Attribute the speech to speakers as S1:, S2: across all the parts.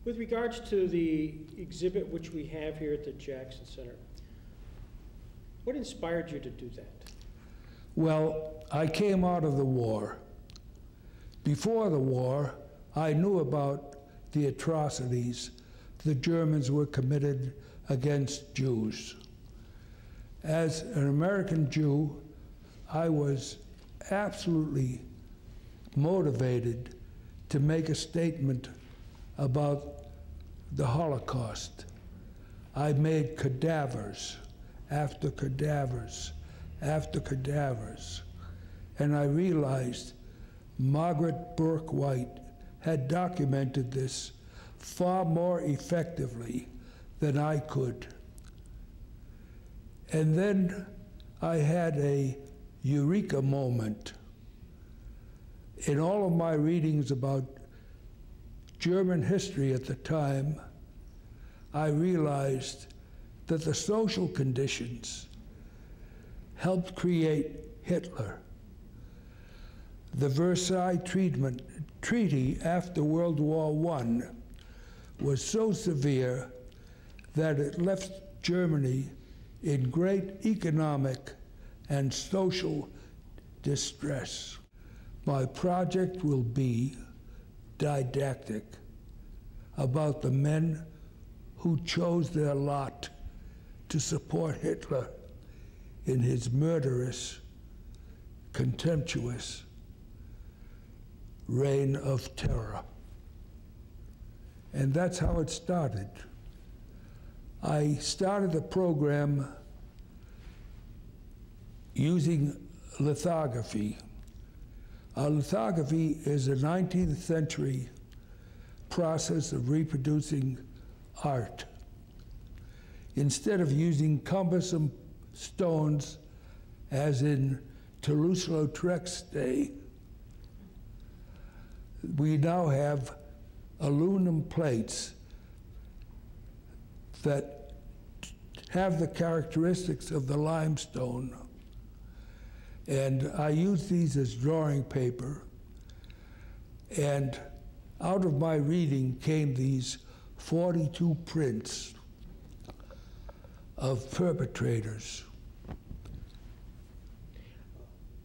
S1: With regards to the exhibit which we have here at the Jackson Center, what inspired you to do that?
S2: Well, I came out of the war. Before the war, I knew about the atrocities the Germans were committed against Jews. As an American Jew, I was absolutely motivated to make a statement about the Holocaust. I made cadavers after cadavers after cadavers, and I realized Margaret Burke White had documented this far more effectively than I could. And then I had a eureka moment. In all of my readings about German history at the time, I realized that the social conditions helped create Hitler. The Versailles Treaty after World War I was so severe that it left Germany in great economic and social distress. My project will be didactic about the men who chose their lot to support Hitler in his murderous, contemptuous reign of terror. And that's how it started. I started the program using lithography. Lithography is a 19th century process of reproducing art. Instead of using cumbersome stones, as in Toulouse-Lautrec's day, we now have aluminum plates that have the characteristics of the limestone. And I use these as drawing paper. And out of my reading came these 42 prints of perpetrators.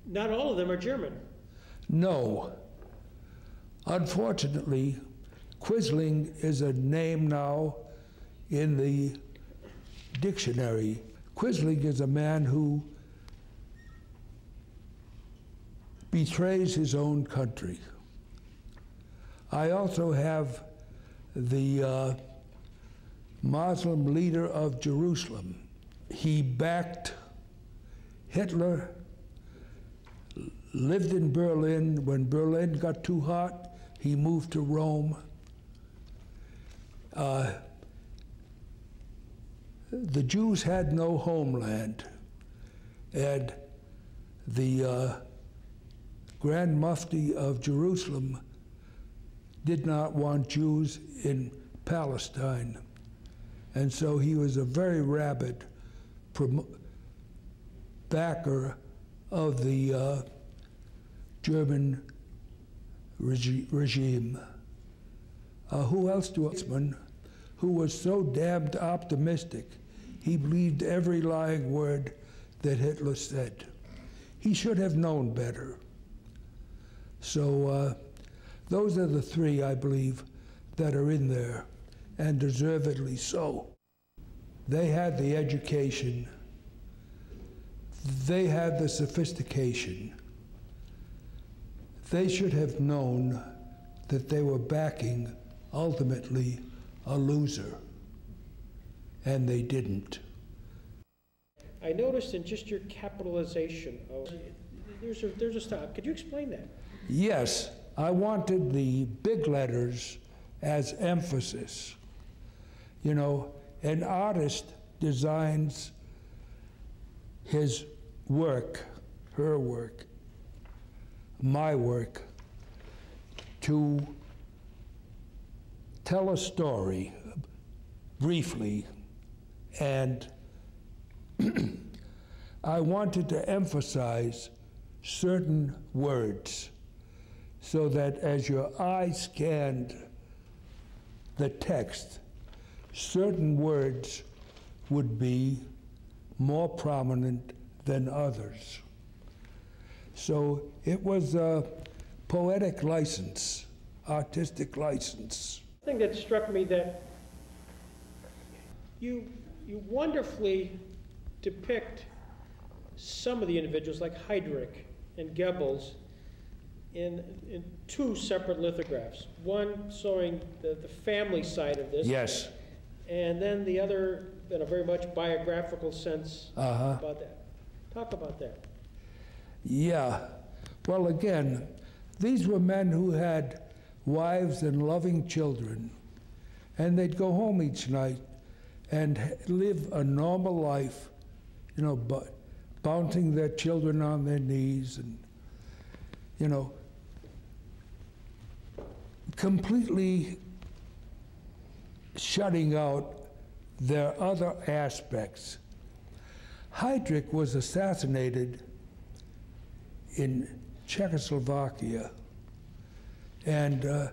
S1: Not all of them are German.
S2: No. Unfortunately, Quisling is a name now in the dictionary. Quisling is a man who betrays his own country. I also have the Muslim leader of Jerusalem. He backed Hitler, lived in Berlin. When Berlin got too hot, he moved to Rome. The Jews had no homeland, and the Grand Mufti of Jerusalem did not want Jews in Palestine. And so he was a very rabid backer of the German regime. Who else do I? Who was so damned optimistic, he believed every lying word that Hitler said. He should have known better. So those are the three, I believe, that are in there, and deservedly so. They had the education, they had the sophistication. They should have known that they were backing, ultimately, a loser, and they didn't.
S1: I noticed in just your capitalization of, there's a stop. Could you explain that?
S2: Yes, I wanted the big letters as emphasis. You know, an artist designs his work, her work, my work, to tell a story briefly, and I wanted to emphasize certain words so that as your eye scanned the text, certain words would be more prominent than others. So it was a poetic license, artistic license.
S1: The thing that struck me that you wonderfully depict some of the individuals, like Heydrich and Goebbels, in two separate lithographs. One showing the family side of this.
S2: Yes.
S1: And then the other in a very much biographical sense about that. Talk about that.
S2: Yeah. Well, again, these were men who had wives and loving children, and they'd go home each night and live a normal life, you know, bouncing their children on their knees and, you know, completely shutting out their other aspects. Heydrich was assassinated in Czechoslovakia, and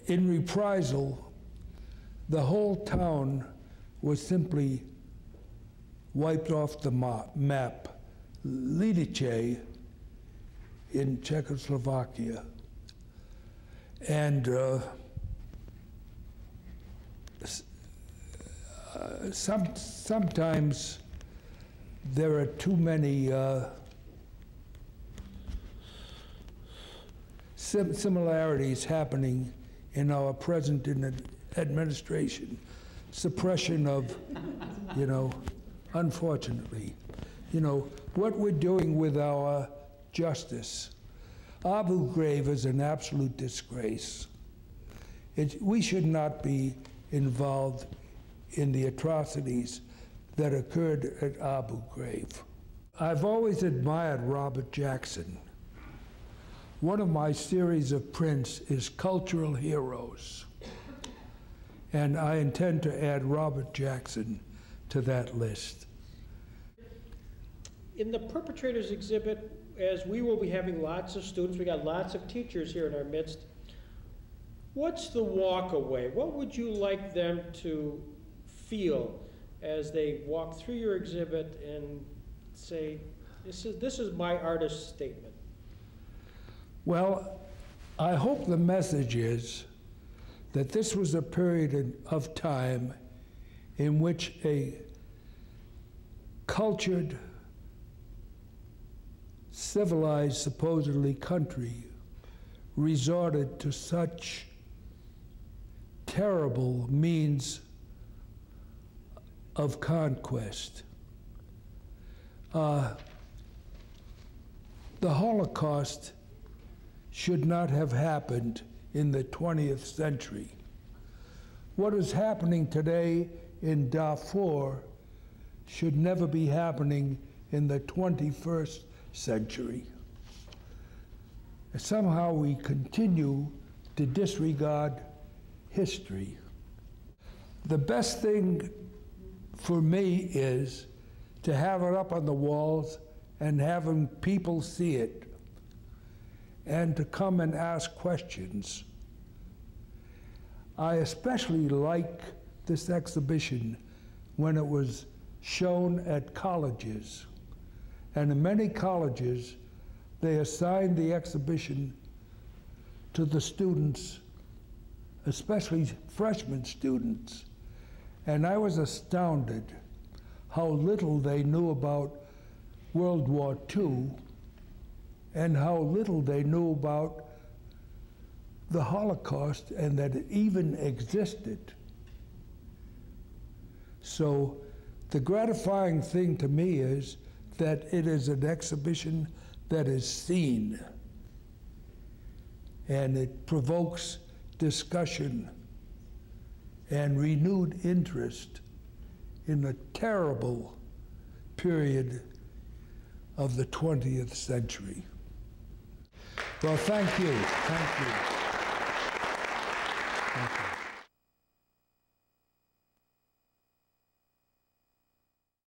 S2: in reprisal, the whole town was simply wiped off the map. Lidice in Czechoslovakia. And sometimes there are too many similarities happening in our present administration. Suppression of, you know, unfortunately, you know, what we're doing with our justice. Abu Ghraib is an absolute disgrace. We should not be involved in the atrocities that occurred at Abu Ghraib. I've always admired Robert Jackson. One of my series of prints is Cultural Heroes, and I intend to add Robert Jackson to that list.
S1: In the Perpetrators exhibit, as we will be having lots of students, we got lots of teachers here in our midst, what's the walk away? What would you like them to feel as they walk through your exhibit and say, this is my artist's statement?
S2: Well, I hope the message is that this was a period of time in which a cultured, civilized, supposedly, country resorted to such terrible means of conquest. The Holocaust should not have happened in the 20th century. What is happening today in Darfur should never be happening in the 21st century. Somehow we continue to disregard history. The best thing for me is to have it up on the walls and having people see it, and to come and ask questions. I especially like this exhibition when it was shown at colleges. And in many colleges, they assigned the exhibition to the students, especially freshman students. And I was astounded how little they knew about World War II and how little they knew about the Holocaust and that it even existed. So the gratifying thing to me is that it is an exhibition that is seen, and it provokes discussion and renewed interest in a terrible period of the 20th century. Well, thank you. Thank you.